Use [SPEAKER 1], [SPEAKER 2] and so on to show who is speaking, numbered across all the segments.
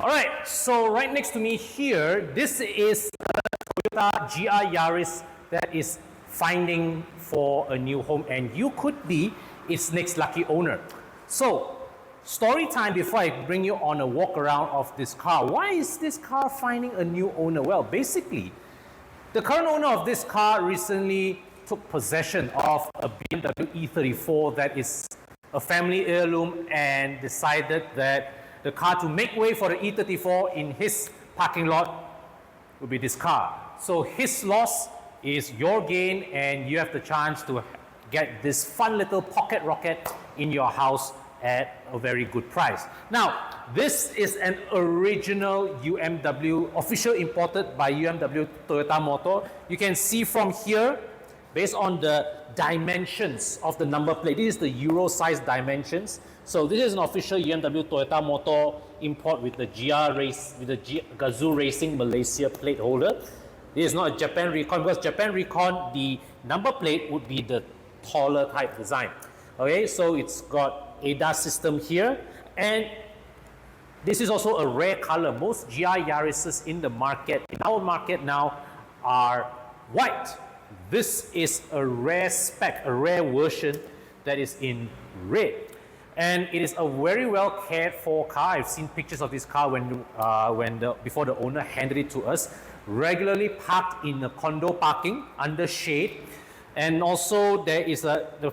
[SPEAKER 1] Alright, so right next to me here, this is Toyota GR Yaris that is finding for a new home, and you could be its next lucky owner. So, story time before I bring you on a walk around of this car. Why is this car finding a new owner? Well, basically, the current owner of this car recently took possession of a BMW E34 that is a family heirloom and decided that the car to make way for the E34 in his parking lot would be this car. So his loss is your gain, and you have the chance to get this fun little pocket rocket in your house at a very good price. Now, this is an original UMW, official imported by UMW Toyota Motor. You can see from here, based on the dimensions of the number plate, this is the Euro size dimensions. So this is an official UMW Toyota Motor import with the GR race, with the Gazoo Racing Malaysia plate holder. This is not a Japan Recon, because Japan Recon, the number plate would be the taller type design. Okay, so it's got ADAS system here, and this is also a rare color. Most GR Yarises in the market, in our market now, are white. This is a rare spec, a rare version that is in red. And it is a very well cared for car. I've seen pictures of this car before the owner handed it to us. Regularly parked in a condo parking under shade. And also there is the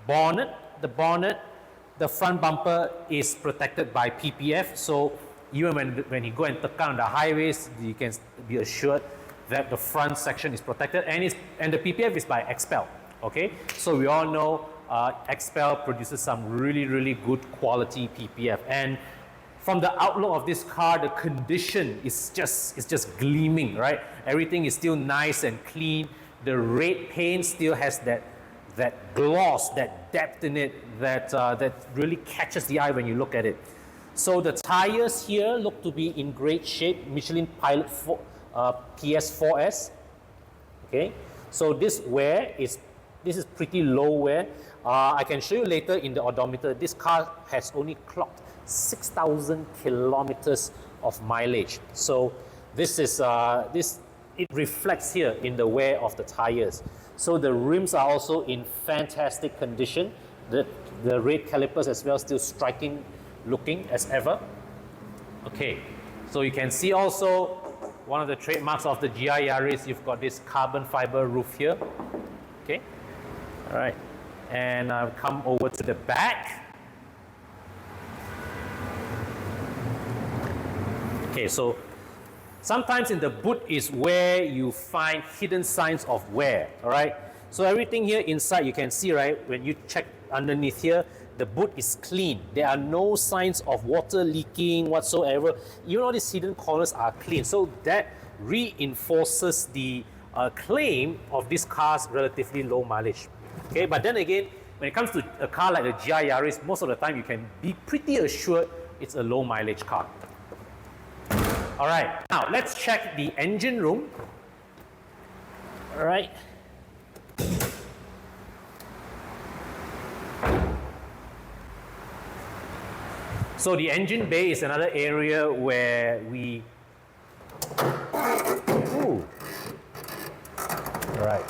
[SPEAKER 1] bonnet. The front bumper is protected by PPF. So even when you go and take on the highways, you can be assured that the front section is protected, and the PPF is by XPEL. Okay, so we all know XPEL produces some really good quality PPF, and from the outlook of this car, the condition is just gleaming, right? Everything is still nice and clean. The red paint still has that gloss, that depth in it that really catches the eye when you look at it. So the tires here look to be in great shape. Michelin Pilot PS4S. Okay, so this is pretty low wear. I can show you later in the odometer. This car has only clocked 6,000 kilometers of mileage. So this is it reflects here in the wear of the tires. So the rims are also in fantastic condition. The red calipers as well, still striking looking as ever. Okay, so you can see also one of the trademarks of the GR Yaris, you've got this carbon fiber roof here. Okay, all right, and I've come over to the back. Okay, so sometimes in the boot is where you find hidden signs of wear. All right, so everything here inside you can see, right, when you check underneath here, the boot is clean. There are no signs of water leaking whatsoever. Even all these hidden corners are clean. So that reinforces the claim of this car's relatively low mileage. Okay, but then again, when it comes to a car like the GR Yaris, most of the time you can be pretty assured it's a low mileage car. All right, now let's check the engine room. All right. So the engine bay is another area where we... Ooh. All right.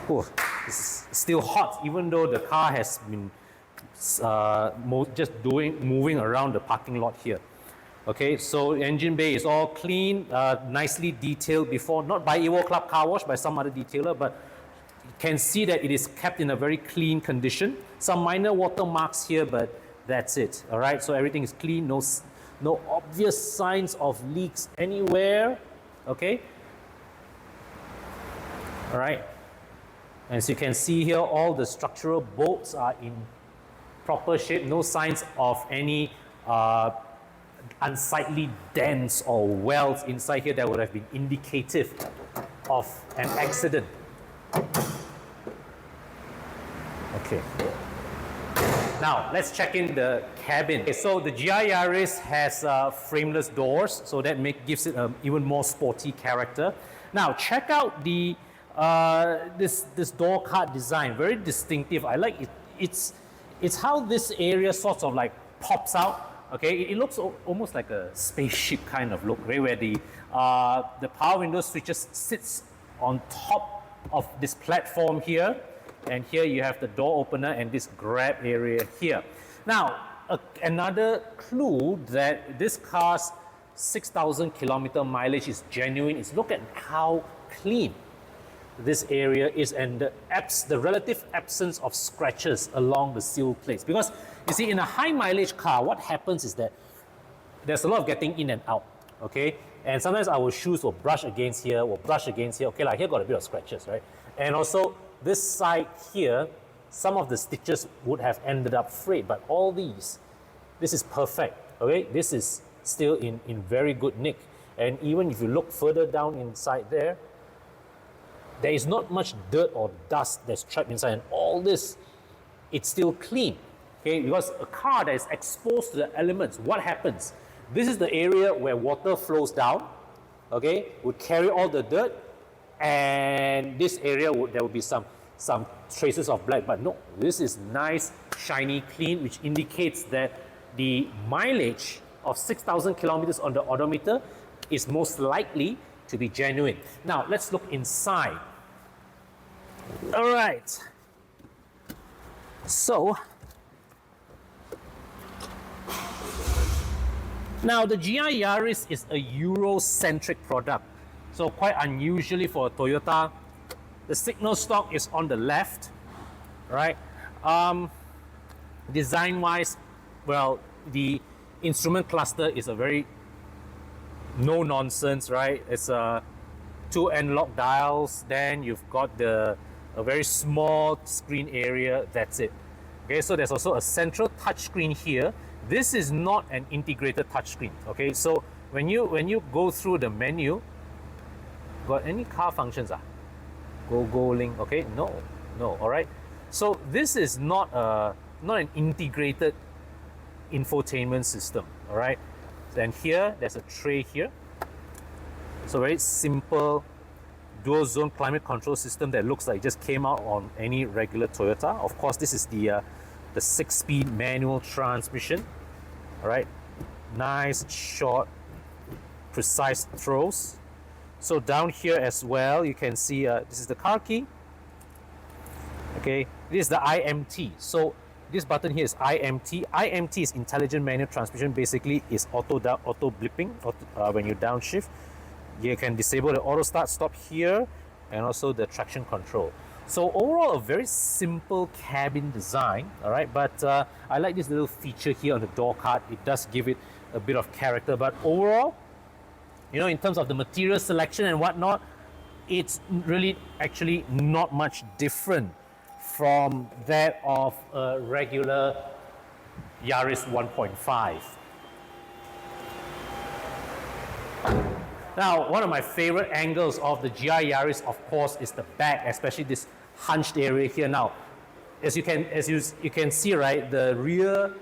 [SPEAKER 1] Ooh, it's still hot, even though the car has been just moving around the parking lot here. Okay, so the engine bay is all clean, nicely detailed before, not by Evo Club Car Wash, by some other detailer, but you can see that it is kept in a very clean condition. Some minor watermarks here, but that's it. All right, so everything is clean, no obvious signs of leaks anywhere. Okay, all right, as you can see here, all the structural bolts are in proper shape. No signs of any unsightly dents or welds inside here that would have been indicative of an accident. Okay. Now, let's check in the cabin. Okay, so the GR Yaris has frameless doors, so that gives it an even more sporty character. Now, check out the this door card design. Very distinctive. I like it. It's how this area sort of like pops out Okay, it looks almost like a spaceship kind of look, right? Where the power window switches sits on top of this platform here, and here you have the door opener and this grab area here. Now, another clue that this car's 6,000 kilometer mileage is genuine is look at how clean this area is, and the relative absence of scratches along the seal plates. Because you see, in a high mileage car, what happens is that there's a lot of getting in and out, okay? And sometimes our shoes will brush against here, okay, like here got a bit of scratches, right? And also this side here, some of the stitches would have ended up frayed, but all these, this is perfect, okay? This is still in very good nick. And even if you look further down inside there is not much dirt or dust that's trapped inside, and all this, it's still clean, okay? Because a car that is exposed to the elements, what happens? This is the area where water flows down, okay? Would carry all the dirt, and this area there will be some traces of black, but no, this is nice, shiny, clean, which indicates that the mileage of 6,000 kilometers on the odometer is most likely to be genuine. Now, let's look inside. All right. So, now the GR Yaris is a Euro-centric product. So quite unusually for a Toyota, the signal stock is on the left, right? Design-wise, well, the instrument cluster is a very no-nonsense, right? It's two analog dials, then you've got a very small screen area, that's it. Okay, so there's also a central touchscreen here. This is not an integrated touchscreen, okay? So when you go through the menu, got any car functions? Go link, okay? No, all right? So this is not an integrated infotainment system, all right? Then here, there's a tray here. So very simple dual zone climate control system that looks like it just came out on any regular Toyota. Of course, this is the 6-speed manual transmission, all right? Nice, short, precise throws. So down here as well, you can see this is the car key. Okay, this is the IMT. So this button here is IMT. IMT is intelligent manual transmission. Basically, is auto blipping when you downshift. You can disable the auto start stop here, and also the traction control. So overall, a very simple cabin design. All right, but I like this little feature here on the door card. It does give it a bit of character. But overall, you know, in terms of the material selection and whatnot, it's really actually not much different from that of a regular Yaris 1.5. Now, one of my favorite angles of the GR Yaris, of course, is the back, especially this hunched area here. Now, as you can see, right, the rear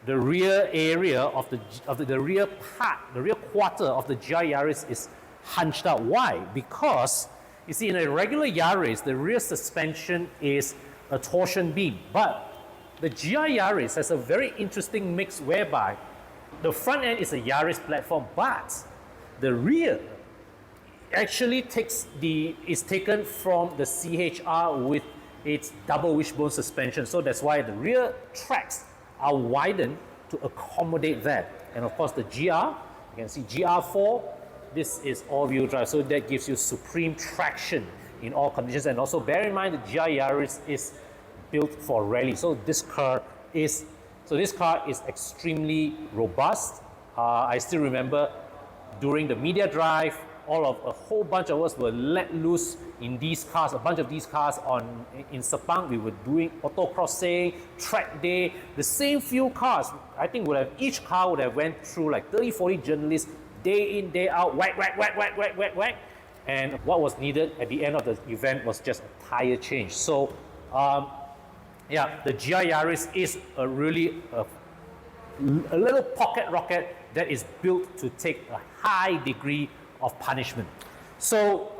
[SPEAKER 1] area of the rear part, the rear quarter of the GR Yaris is hunched out. Why? Because you see, in a regular Yaris, the rear suspension is a torsion beam, but the GR Yaris has a very interesting mix whereby the front end is a Yaris platform, but the rear actually is taken from the CHR with its double wishbone suspension. So that's why the rear tracks are widened to accommodate that. And of course the GR, you can see GR4, this is all-wheel drive, so that gives you supreme traction in all conditions. And also bear in mind the GR Yaris is built for rally. So this car is extremely robust. I still remember during the media drive, a whole bunch of us were let loose in these cars, a bunch of these cars in Sepang. We were doing autocrossing, track day, the same few cars. I think each car would have went through like 30, 40 journalists, day in, day out, whack. And what was needed at the end of the event was just a tire change. So, yeah, the GR Yaris is a little pocket rocket that is built to take a high degree of punishment. So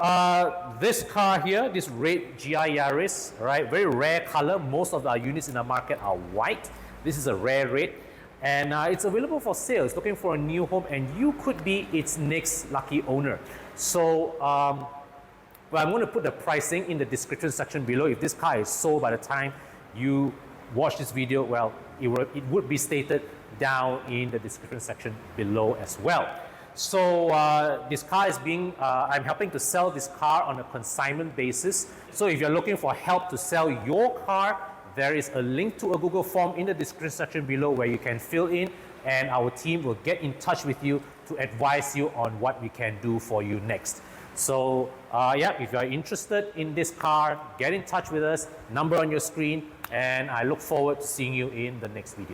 [SPEAKER 1] this car here, this red GR Yaris, right, very rare color. Most of our units in the market are white. This is a rare red. and it's available for sale. It's looking for a new home, and you could be its next lucky owner. So well, I'm going to put the pricing in the description section below. If this car is sold by the time you watch this video, well, it would be stated down in the description section below as well. So this car is I'm helping to sell this car on a consignment basis. So if you're looking for help to sell your car, there is a link to a Google form in the description section below where you can fill in, and our team will get in touch with you to advise you on what we can do for you next. So yeah, if you're interested in this car, get in touch with us, number on your screen, and I look forward to seeing you in the next video.